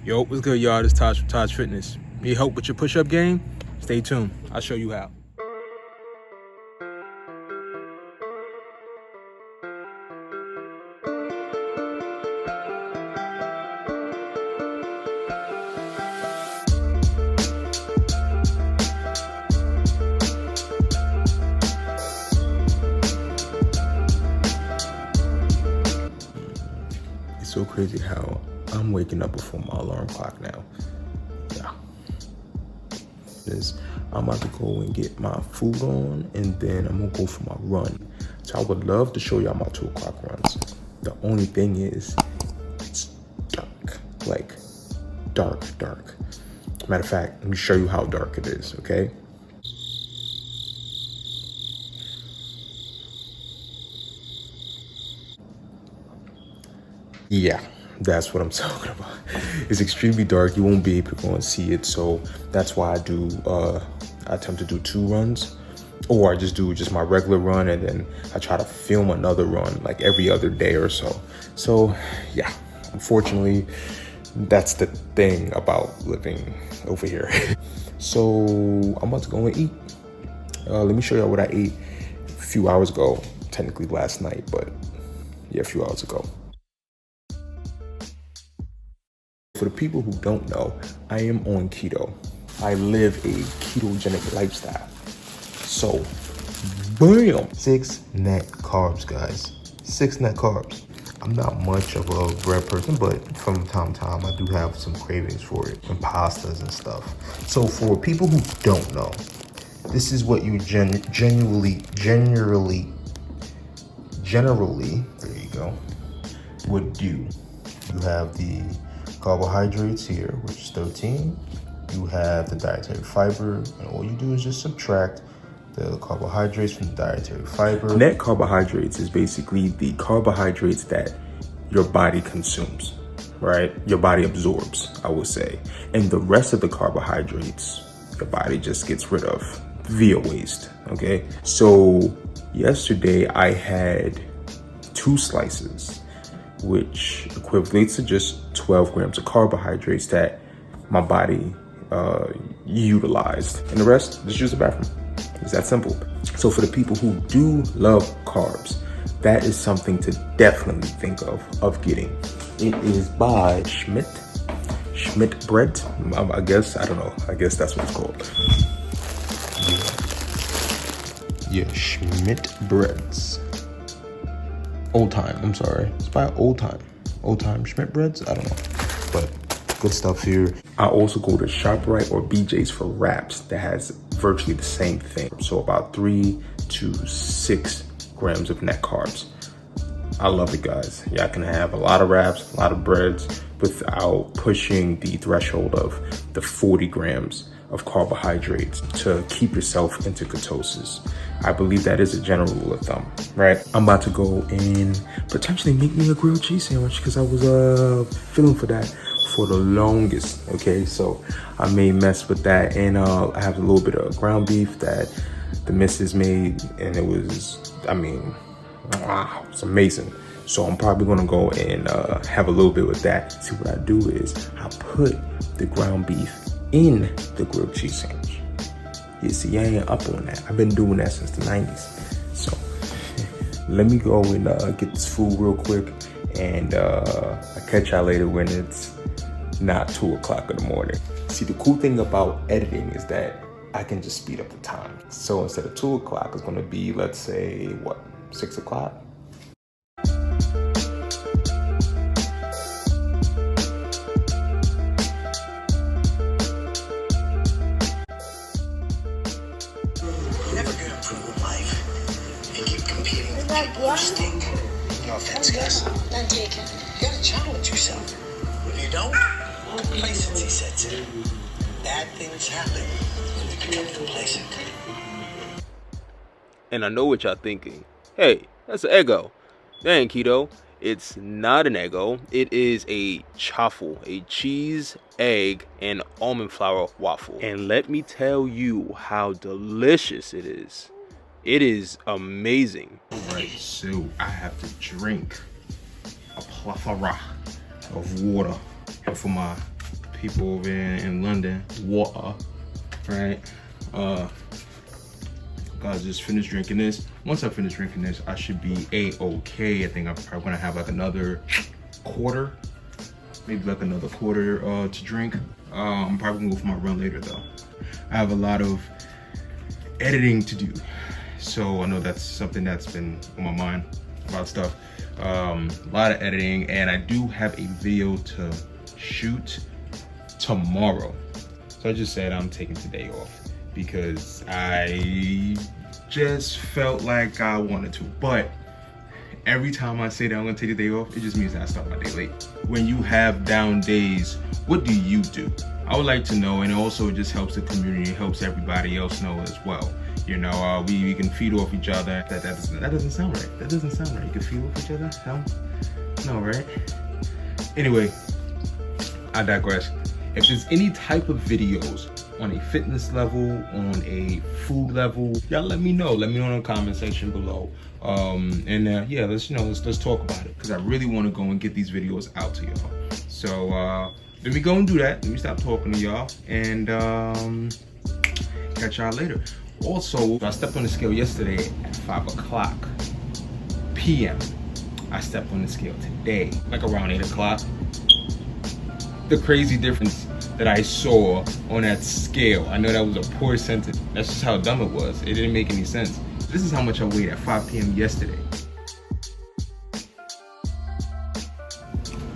Yo, what's good, y'all? This is Taj from Taj Fitness. Need help with your push-up game? Stay tuned. I'll show you how. It's so crazy how I'm waking up before my alarm clock now. Yeah. I'm about to go and get my food on, and then I'm gonna go for my run. So I would love to show y'all my 2 o'clock runs. The only thing is, it's dark, like dark. Matter of fact, let me show you how dark it is, okay? Yeah, that's what I'm talking about. It's extremely dark. You won't be able to go and see it. So that's why I attempt to do 2 runs, or I just do my regular run, and then I try to film another run like every other day or so. So yeah, unfortunately, that's the thing about living over here. So I'm about to go and eat. Let me show y'all what I ate a few hours ago, technically last night, but yeah, a few hours ago. For the people who don't know, I am on keto. I live a ketogenic lifestyle. So, bam! 6 net carbs, guys. 6 net carbs. I'm not much of a bread person, but from time to time, I do have some cravings for it, and pastas and stuff. So for people who don't know, this is what you generally, there you go, would do. You have the carbohydrates here, which is 13. You have the dietary fiber, and all you do is just subtract the carbohydrates from the dietary fiber. Net carbohydrates is basically the carbohydrates that your body consumes, right? Your body absorbs, I would say. And the rest of the carbohydrates, your body just gets rid of via waste, okay? So yesterday I had 2 slices, which equates to just 12 grams of carbohydrates that my body utilized. And the rest, just use the bathroom. It's that simple. So for the people who do love carbs, that is something to definitely think of getting. It is by Schmidt bread. I guess that's what it's called. Yeah, Schmidt breads. Old Time, I'm sorry. It's by Old Time Schmidt breads? I don't know. But good stuff here. I also go to ShopRite or BJ's for wraps that has virtually the same thing. So about 3 to 6 grams of net carbs. I love it, guys. Y'all can have a lot of wraps, a lot of breads without pushing the threshold of the 40 grams of carbohydrates to keep yourself into ketosis. I believe that is a general rule of thumb, right? I'm about to go and potentially make me a grilled cheese sandwich because I was feeling for that for the longest, okay? So I may mess with that, and I have a little bit of ground beef that the missus made, and it was, wow, it's amazing. So I'm probably gonna go and have a little bit with that. See, what I do is I put the ground beef in the grilled cheese sandwich. You see, I ain't up on that. I've been doing that since the 90s. So let me go and get this food real quick, and I'll catch y'all later when it's not 2 o'clock in the morning. See, the cool thing about editing is that I can just speed up the time. So instead of 2 o'clock, it's gonna be, let's say, 6 o'clock? You stink. No offense, guys. None taken. You gotta challenge yourself. If you don't, complacency sets in. Bad things happen when you become complacent. And I know what y'all thinking. Hey, that's an Eggo. That ain't keto. It's not an Eggo. It is a chaffle, a cheese, egg, and almond flour waffle. And let me tell you how delicious it is. It is amazing. Alright, so I have to drink a plethora of water. And for my people over in London water, right? Guys, just finished drinking this. Once I finish drinking this, I should be a-okay. I think I'm probably gonna have like another quarter, maybe like another quarter to drink. I'm probably gonna go for my run later though. I have a lot of editing to do, so I know that's something that's been on my mind about stuff. A lot of editing, and I do have a video to shoot tomorrow. So I just said I'm taking today off because I just felt like I wanted to. But every time I say that I'm gonna take a day off, it just means that I start my day late. When you have down days, what do you do? I would like to know, and it also just helps the community, helps everybody else know as well. You know, we can feed off each other. That doesn't sound right. That doesn't sound right. You can feed off each other? No, right? Anyway, I digress. If there's any type of videos on a fitness level, on a food level, y'all let me know. Let me know in the comment section below. Yeah, let's talk about it, because I really want to go and get these videos out to y'all. So let me go and do that. Let me stop talking to y'all, and catch y'all later. Also, I stepped on the scale yesterday at 5 o'clock p.m. I stepped on the scale today, like around 8 o'clock. The crazy difference that I saw on that scale, I know that was a poor sentence. That's just how dumb it was. It didn't make any sense. This is how much I weighed at 5 p.m. yesterday.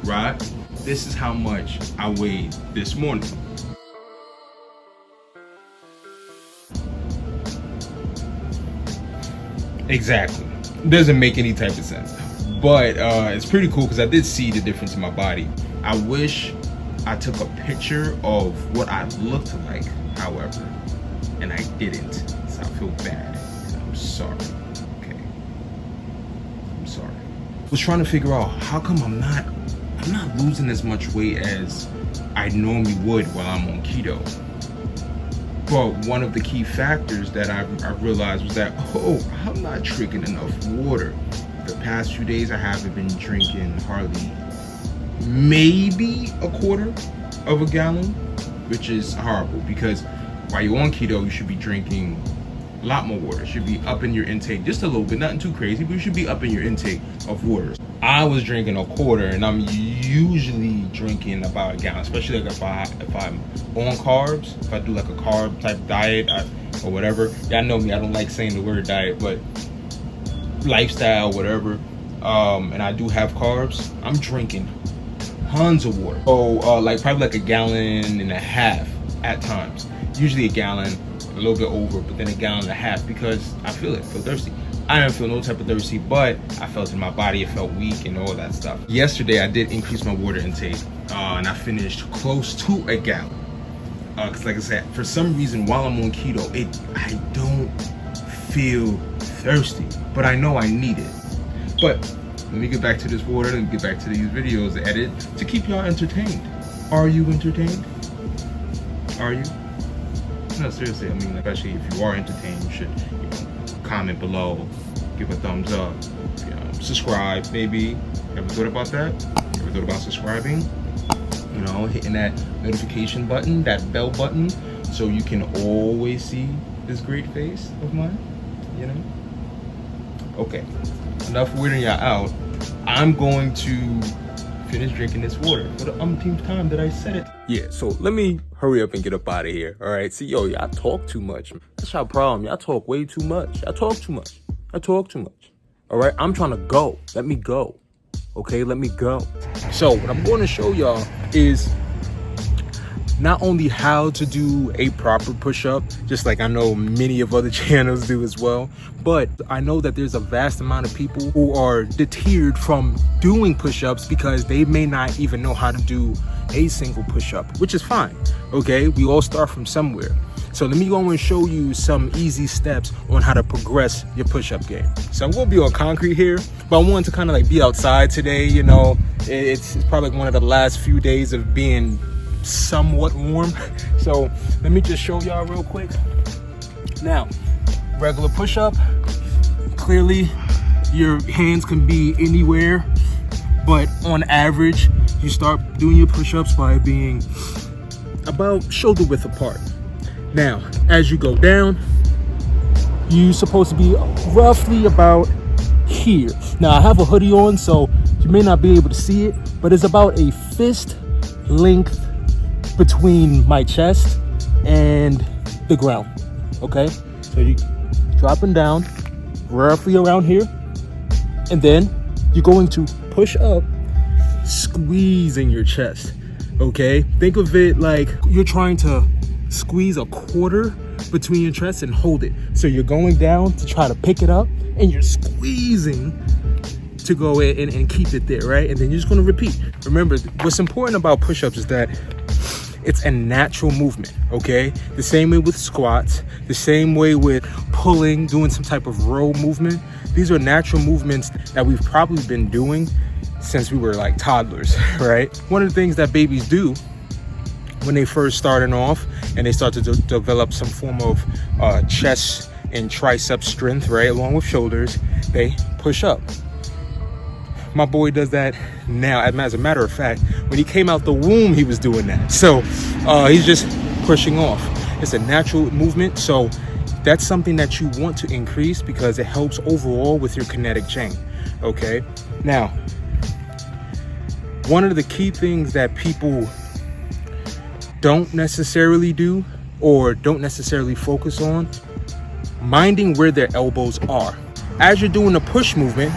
Right? This is how much I weighed this morning. Exactly. Doesn't make any type of sense. But it's pretty cool because I did see the difference in my body. I wish I took a picture of what I looked like, however, and I didn't. So I feel bad. I'm sorry. Okay. I'm sorry. I was trying to figure out how come I'm not losing as much weight as I normally would while I'm on keto. But one of the key factors that I realized was that, I'm not drinking enough water. The past few days I haven't been drinking hardly, maybe a quarter of a gallon, which is horrible, because while you're on keto, you should be drinking a lot more water. You should be up in your intake just a little bit, nothing too crazy, but you should be up in your intake of water. I was drinking a quarter, and I'm usually drinking about a gallon, especially like if I'm on carbs, if I do like a carb type diet or whatever. Y'all know me, I don't like saying the word diet, but lifestyle, whatever. And I do have carbs. I'm drinking tons of water. Like probably like a gallon and a half at times. Usually a gallon, a little bit over, but then a gallon and a half, because I feel thirsty. I didn't feel no type of thirsty, but I felt in my body, it felt weak and all that stuff. Yesterday I did increase my water intake, and I finished close to a gallon. Cause like I said, for some reason while I'm on keto, I don't feel thirsty, but I know I need it. But let me get back to this water and get back to these videos to edit to keep y'all entertained. Are you entertained? Are you? No, seriously, I mean, especially if you are entertained, you should, comment below, give a thumbs up, subscribe maybe. Ever thought about that? Ever thought about subscribing? Hitting that notification button, that bell button, so you can always see this great face of mine, Okay, enough weirding y'all out. I'm going to finish drinking this water for the umpteenth time that I said it. Yeah, so let me hurry up and get up out of here. All right, see, y'all talk too much. That's y'all problem. Y'all talk way too much. I talk too much. All right, I'm trying to go. Let me go. Okay, let me go. So what I'm going to show y'all is not only how to do a proper push-up, just like I know many of other channels do as well, but I know that there's a vast amount of people who are deterred from doing push-ups because they may not even know how to do a single push-up, which is fine. Okay, we all start from somewhere. So let me go and show you some easy steps on how to progress your push-up game. So I'm gonna be on concrete here, but I wanted to kind of like be outside today. It's probably like one of the last few days of being somewhat warm. So let me just show y'all real quick. Now, regular push-up, clearly your hands can be anywhere, but on average you start doing your push-ups by being about shoulder width apart. Now, as you go down, you're supposed to be roughly about here. Now, I have a hoodie on, so you may not be able to see it, but it's about a fist length between my chest and the ground. Okay, so you dropping down roughly around here, and then you're going to push up, squeezing your chest. Okay, think of it like you're trying to squeeze a quarter between your chest and hold it. So you're going down to try to pick it up, and you're squeezing to go in and keep it there, right? And then you're just going to repeat. Remember, what's important about push-ups is that it's a natural movement, okay? The same way with squats, the same way with pulling, doing some type of row movement. These are natural movements that we've probably been doing since we were like toddlers, right? One of the things that babies do when they first starting off and they start to develop some form of chest and tricep strength, right, along with shoulders, they push up. My boy does that now. As a matter of fact, when he came out the womb, he was doing that. So he's just pushing off. It's a natural movement. So that's something that you want to increase because it helps overall with your kinetic chain. Okay. Now, one of the key things that people don't necessarily do or don't necessarily focus on, minding where their elbows are. As you're doing the push movement,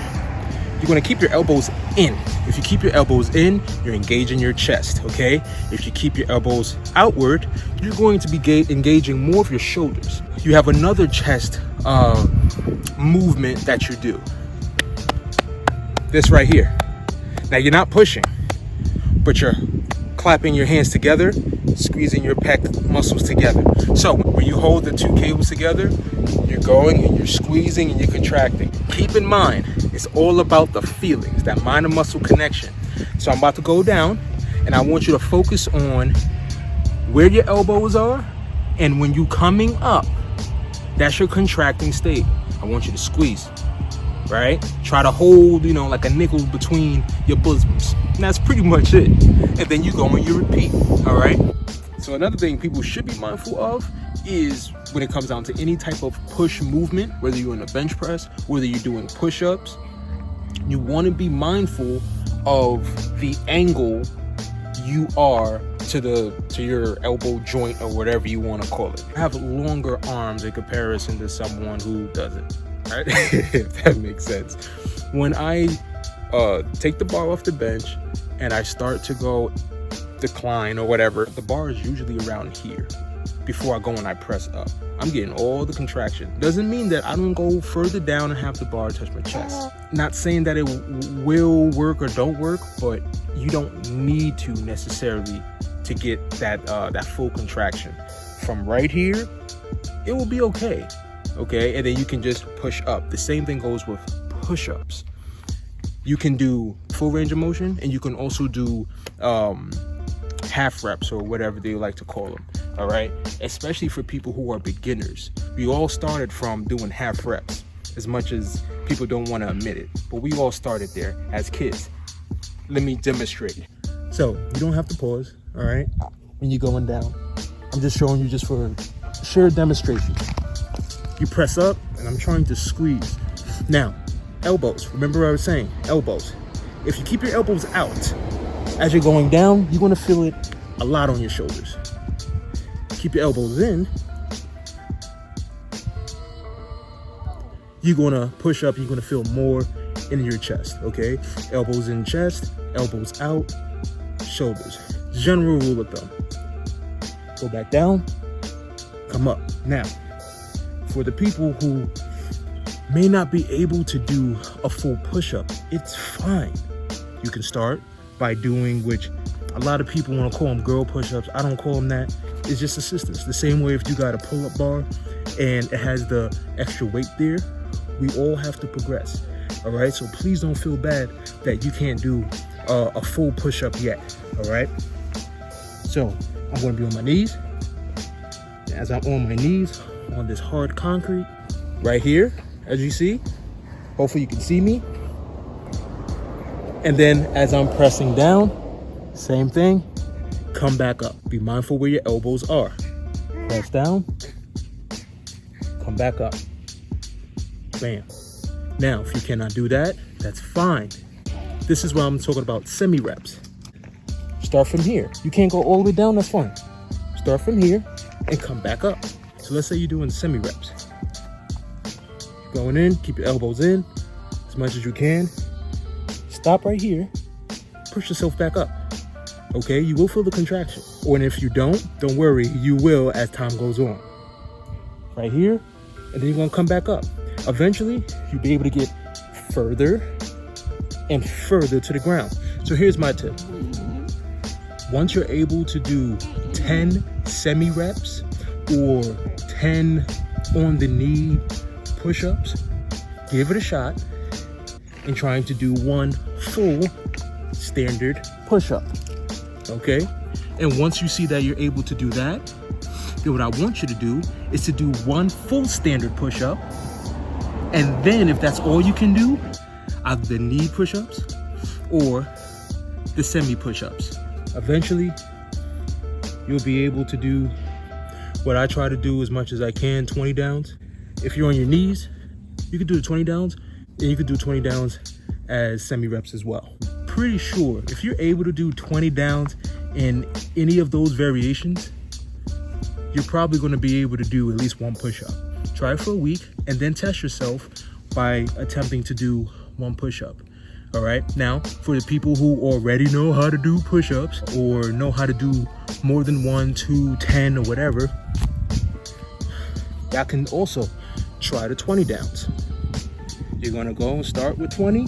you're going to keep your elbows in. If you keep your elbows in, you're engaging your chest, okay? If you keep your elbows outward, you're going to be engaging more of your shoulders. You have another chest movement that you do. This right here. Now, you're not pushing, but you're clapping your hands together, squeezing your pec muscles together. So when you hold the two cables together, you're going and you're squeezing and you're contracting. Keep in mind, it's all about the feelings, that mind and muscle connection. So I'm about to go down and I want you to focus on where your elbows are, and when you coming up, that's your contracting state. I want you to squeeze, right? Try to hold, like a nickel between your bosoms. And that's pretty much it. And then you go and you repeat, all right? So another thing people should be mindful of is when it comes down to any type of push movement, whether you're in a bench press, whether you're doing push-ups, you want to be mindful of the angle you are to your elbow joint or whatever you want to call it. I have longer arms in comparison to someone who doesn't, right? If that makes sense. When I take the bar off the bench and I start to go decline or whatever, the bar is usually around here before I go and I press up. I'm getting all the contraction. Doesn't mean that I don't go further down and have the bar touch my chest. Not saying that it will work or don't work, but you don't need to necessarily to get that full contraction. From right here, it will be okay. Okay, and then you can just push up. The same thing goes with push-ups. You can do full range of motion, and you can also do half reps or whatever they like to call them. All right, especially for people who are beginners. We all started from doing half reps, as much as people don't want to admit it, but we all started there as kids. Let me demonstrate. So you don't have to pause, all right, when you're going down. I'm just showing you just for sheer demonstration. You press up, and I'm trying to squeeze. Now, elbows. Remember what I was saying, elbows. If you keep your elbows out, as you're going down, you're going to feel it a lot on your shoulders. Keep your elbows in, you're going to push up, you're going to feel more in your chest, okay? Elbows in chest, elbows out, shoulders. General rule of thumb. Go back down, come up. Now, for the people who may not be able to do a full push-up, it's fine. You can start by doing, which a lot of people want to call them girl push-ups. I don't call them that. It's just assistance. The same way if you got a pull-up bar and it has the extra weight there, we all have to progress. All right, so please don't feel bad that you can't do a full push-up yet. All right, so I'm going to be on my knees. As I'm on my knees on this hard concrete right here, as you see, hopefully you can see me. And then as I'm pressing down, same thing, come back up. Be mindful where your elbows are. Press down, come back up. Bam. Now, if you cannot do that, that's fine. This is why I'm talking about semi-reps. Start from here. You can't go all the way down, that's fine. Start from here and come back up. So let's say you're doing semi-reps. Going in, keep your elbows in as much as you can. Stop right here, push yourself back up. Okay, you will feel the contraction. Or if you don't worry, you will as time goes on. Right here, and then you're gonna come back up. Eventually, you'll be able to get further and further to the ground. So here's my tip. Once you're able to do 10 semi-reps or 10 on the knee push-ups, give it a shot in trying to do one full standard push-up, okay? And once you see that you're able to do that, then what I want you to do is to do one full standard push-up, and then if that's all you can do, either the knee push-ups or the semi push-ups. Eventually, you'll be able to do what I try to do as much as I can, 20 downs. If you're on your knees, you can do the 20 downs, and you can do 20 downs as semi-reps as well. Pretty sure if you're able to do 20 downs in any of those variations, you're probably going to be able to do at least one push-up. Try it for a week and then test yourself by attempting to do one push-up. All right, now for the people who already know how to do push-ups or know how to do more than 1, 2, 10 or whatever, y'all can also try the 20 downs. You're gonna go and start with 20.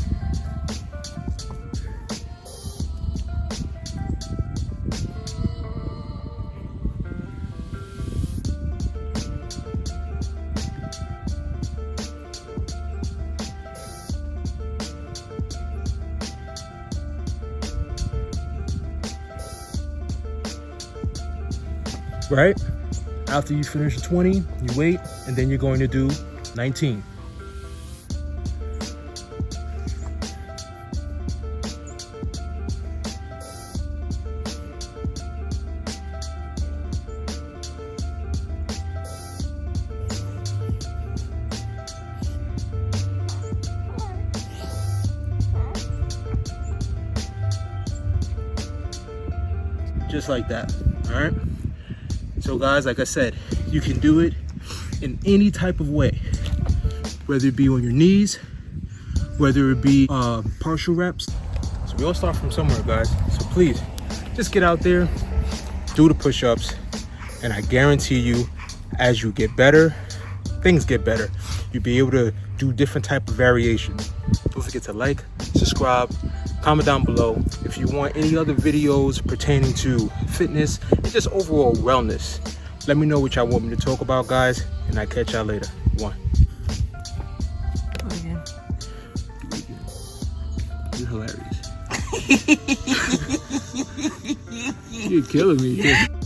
Right? After you finish the 20, you wait, and then you're going to do 19. Just like that, all right? So guys, like I said, you can do it in any type of way, whether it be on your knees, whether it be partial reps. So we all start from somewhere, guys. So please, just get out there, do the push-ups, and I guarantee you, as you get better, things get better. You'll be able to do different type of variations. Don't forget to like, subscribe, comment down below if you want any other videos pertaining to fitness and just overall wellness. Let me know what y'all want me to talk about, guys, and I'll catch y'all later. One. Again. You're hilarious. You're killing me.